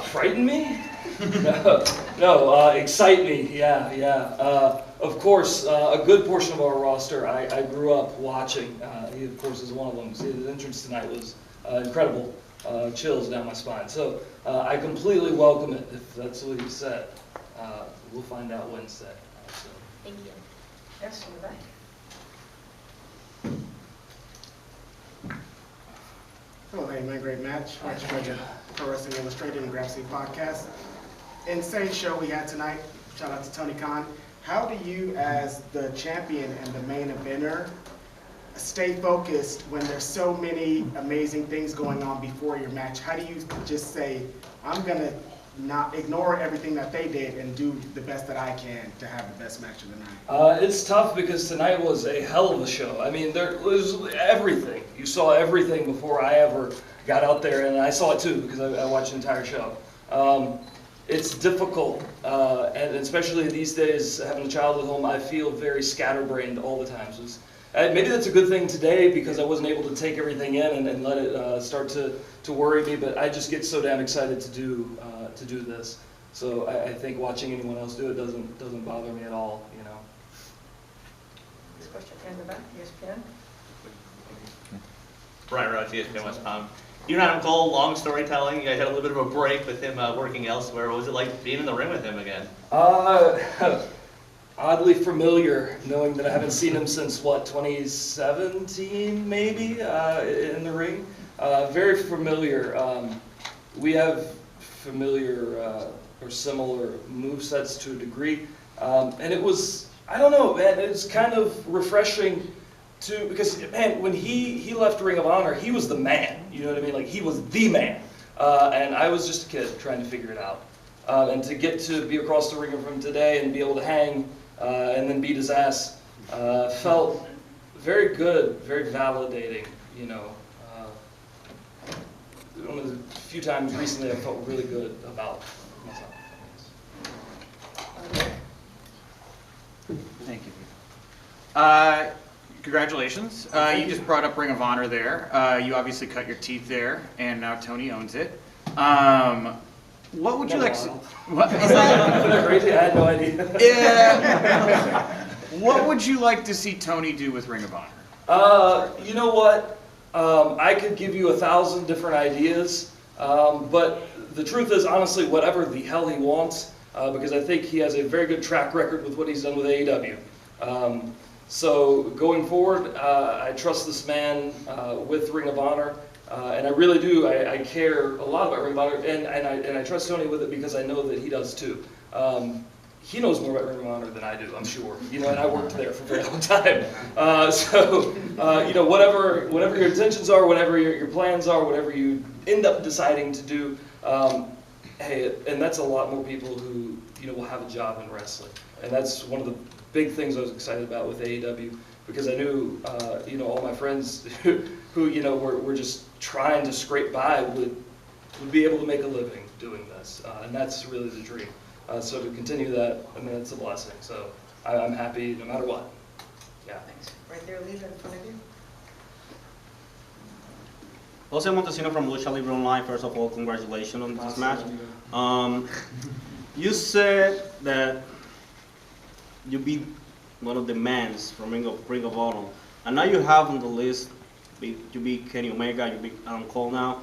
Frighten me? No, excite me, yeah. Of course, a good portion of our roster I grew up watching. He, of course, is one of them. His entrance tonight was incredible, chills down my spine. So I completely welcome it, if that's what he said. We'll find out Wednesday. So. Thank you. Yes, in the back. Hello, Hangman, great match. Watch the Pro Wrestling Illustrated and Grab Seat podcast. Insane show we had tonight. Shout out to Tony Khan. How do you, as the champion and the main eventer, stay focused when there's so many amazing things going on before your match? How do you just say, I'm going to not ignore everything that they did and do the best that I can to have the best match of the night? It's tough because tonight was a hell of a show. I mean, there was everything. You saw everything before I ever got out there, and I saw it too because I watched the entire show. It's difficult, and especially these days, having a child at home, I feel very scatterbrained all the time. So maybe that's a good thing today because I wasn't able to take everything in and let it start to worry me, but I just get so damn excited to do this. So I think watching anyone else do it doesn't bother me at all, you know. This question here in the back, ESPN. Brian Roach, ESPN West Palm. You and Adam Cole, long storytelling. You guys had a little bit of a break with him working elsewhere. What was it like being in the ring with him again? Oddly familiar, knowing that I haven't seen him since, 2017 maybe, in the ring. Very familiar. We have familiar or similar movesets to a degree. And it was, I don't know, man, it was kind of refreshing because, man, when he left Ring of Honor, he was the man, you know what I mean? Like, he was the man. And I was just a kid trying to figure it out. And to get to be across the ring from him today and be able to hang and then beat his ass felt very good, very validating, you know. One of the few times recently I felt really good about myself. Thank you. Congratulations. You just brought up Ring of Honor there. You obviously cut your teeth there, and now Tony owns it. What would you like to... What, is that crazy? I had no idea. Yeah. What would you like to see Tony do with Ring of Honor? You know what? I could give you 1,000 different ideas, but the truth is, honestly, whatever the hell he wants, because I think he has a very good track record with what he's done with AEW. So going forward, I trust this man with Ring of Honor, and I really do. I care a lot about Ring of Honor, and I trust Tony with it because I know that he does too. He knows more about Ring of Honor than I do, I'm sure. You know, and I worked there for a very long time. You know, whatever your intentions are, whatever your plans are, whatever you end up deciding to do, hey, and that's a lot more people who, you know, will have a job in wrestling. And that's one of the big things I was excited about with AEW, because I knew, you know, all my friends who you know, were just trying to scrape by would be able to make a living doing this. And that's really the dream. So to continue that, I mean, it's a blessing. So I'm happy no matter what. Yeah. Thanks. Right there, Lisa, in front of you. Jose Montesino from Lucha Libre Online. First of all, congratulations on this match. You said that you beat one of the mans from Ring of Honor, and now you have on the list, you beat Kenny Omega, you beat Adam Cole now.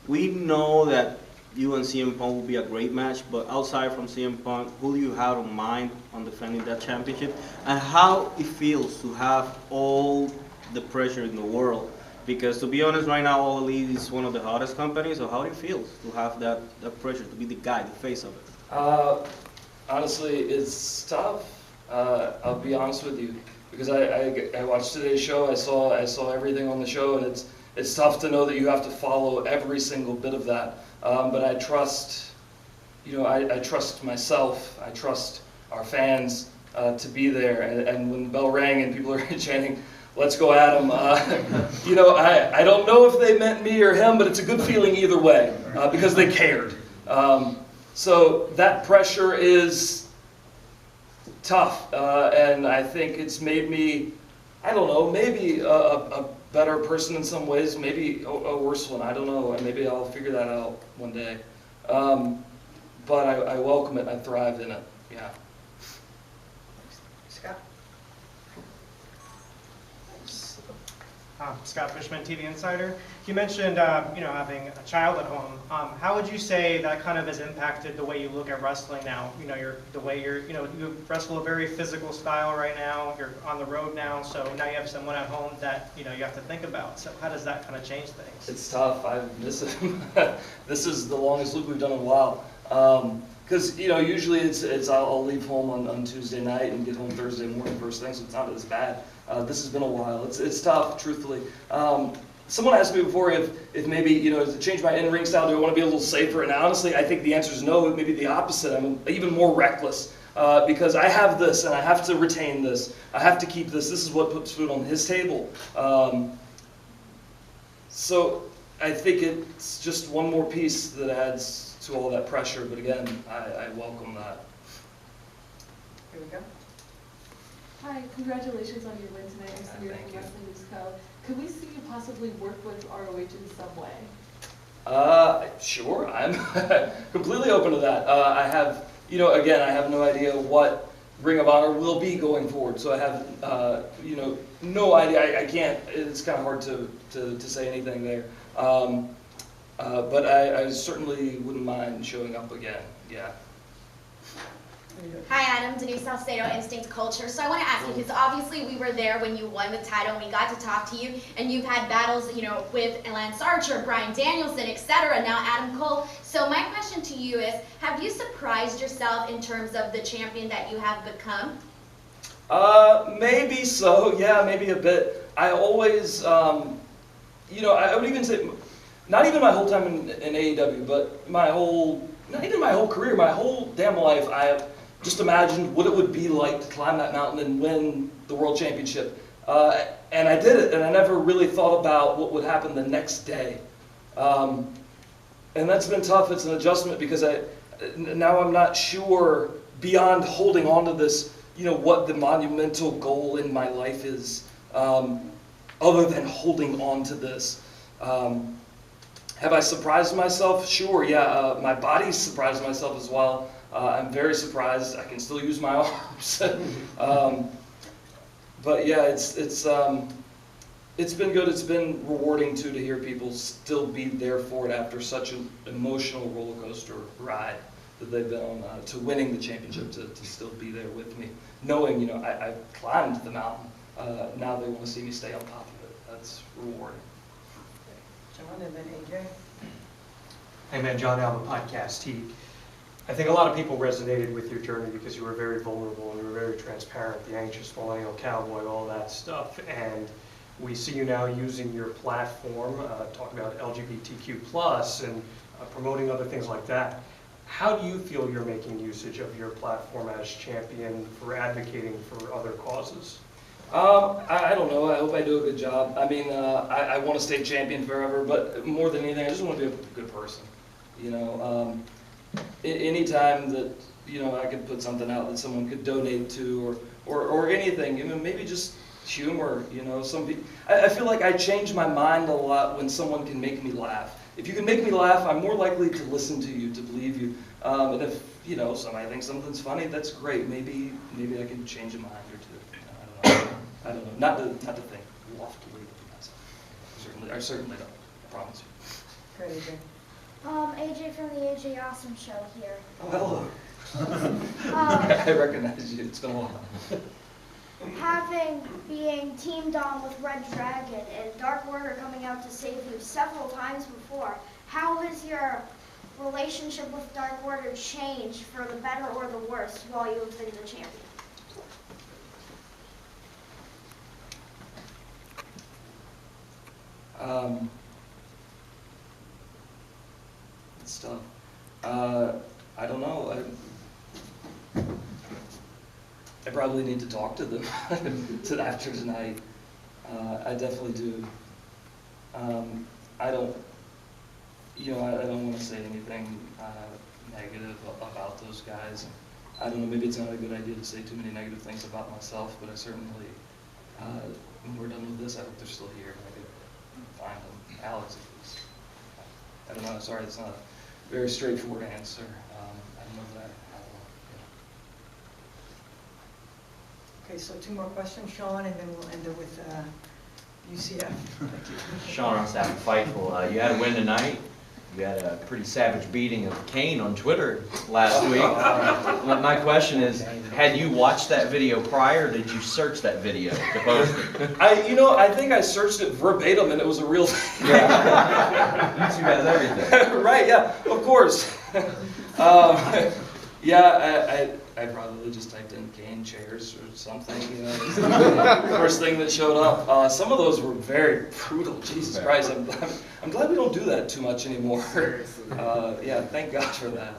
We know that you and CM Punk will be a great match, but outside from CM Punk, who do you have in mind on defending that championship? And how it feels to have all the pressure in the world? Because to be honest, right now, All Elite is one of the hottest companies, so how do you feel to have that pressure, to be the guy, the face of it? Honestly, it's tough. I'll be honest with you, because I watched today's show. I saw everything on the show, and it's tough to know that you have to follow every single bit of that. But I trust, you know, I trust myself. I trust our fans to be there. And when the bell rang and people are chanting, "Let's go Adam," you know, I don't know if they meant me or him, but it's a good feeling either way because they cared. So that pressure is tough, and I think it's made me, I don't know, maybe a better person in some ways, maybe a worse one, I don't know, and maybe I'll figure that out one day. But I welcome it. I thrive in it. Yeah. Scott? Scott Fishman, TV Insider. You mentioned, having a child at home. How would you say that kind of has impacted the way you look at wrestling now? You wrestle a very physical style right now. You're on the road now, so now you have someone at home that you have to think about. So how does that kind of change things? It's tough. I miss it. This is the longest loop we've done in a while. Because usually it's I'll leave home on Tuesday night and get home Thursday morning first thing, so it's not as bad. This has been a while. It's tough, truthfully. Someone asked me before if maybe to change my in-ring style, do I want to be a little safer? And honestly, I think the answer is no. Maybe the opposite. I'm even more reckless because I have this and I have to retain this. I have to keep this. This is what puts food on his table. So I think it's just one more piece that adds to all that pressure. But again, I welcome that. Here we go. Hi, congratulations on your win tonight. I'm Samir Thank from you. Wrestling News Co. Could we see you possibly work with ROH in some way? Sure, I'm completely open to that. I have, again, I have no idea what Ring of Honor will be going forward, so I have, no idea. I can't, it's kind of hard to say anything there. But I certainly wouldn't mind showing up again, yeah. Hi Adam, Denise Estero, Instinct Culture. So I want to ask you, because obviously we were there when you won the title and we got to talk to you, and you've had battles, with Lance Archer, Bryan Danielson, etc., now Adam Cole. So my question to you is, have you surprised yourself in terms of the champion that you have become? Maybe so, yeah, maybe a bit. I always, I would even say, not even my whole time in AEW, but not even my whole career, my whole damn life, I just imagined what it would be like to climb that mountain and win the World Championship. And I did it, and I never really thought about what would happen the next day. And that's been tough. It's an adjustment because now I'm not sure, beyond holding on to this, what the monumental goal in my life is, other than holding on to this. Have I surprised myself? Sure, yeah. My body's surprised myself as well. I'm very surprised. I can still use my arms. But yeah, it's been good. It's been rewarding too to hear people still be there for it after such an emotional roller coaster ride that they've been on to winning the championship. To still be there with me, knowing I've climbed the mountain. Now they want to see me stay on top of it. That's rewarding. John and then AJ. Hey man, John Allen, Podcast Heat. I think a lot of people resonated with your journey because you were very vulnerable and you were very transparent, the anxious millennial cowboy, all that stuff. And we see you now using your platform, talking about LGBTQ+, and promoting other things like that. How do you feel you're making usage of your platform as champion for advocating for other causes? I don't know. I hope I do a good job. I mean, I want to stay champion forever, but more than anything, I just want to be a good person. Anytime that I could put something out that someone could donate to, or anything. Maybe just humor. Some people. I feel like I change my mind a lot when someone can make me laugh. If you can make me laugh, I'm more likely to listen to you, to believe you. And if somebody thinks something's funny, that's great. Maybe I can change a mind or two. I don't know. Not to think loftily of myself. I certainly don't. I promise you. Go AJ. AJ from the AJ Awesome Show here. Oh, hello. I recognize you. It's been a while. Being teamed on with Red Dragon and Dark Order coming out to save you several times before, how has your relationship with Dark Order changed for the better or the worse while you've been the champion? It's tough. I don't know. I probably need to talk to them after tonight. I definitely do. I don't want to say anything negative about those guys. I don't know. Maybe it's not a good idea to say too many negative things about myself, but I certainly, when we're done with this, I hope they're still here. I could find them. Alex, I don't know. Sorry, it's not very straightforward answer. I don't know that. Okay, so 2 more questions, Sean, and then we'll end it with UCF. Sean on staff of Fightful. You had a win tonight. You had a pretty savage beating of Kane on Twitter last week. My question is, had you watched that video prior, or did you search that video to post it? I think I searched it verbatim and it was a real thing. Yeah. YouTube has everything. Right, yeah, of course. I probably just typed in cane chairs or something, first thing that showed up. Some of those were very brutal, Jesus Christ. I'm glad we don't do that too much anymore. Yeah, thank God for that.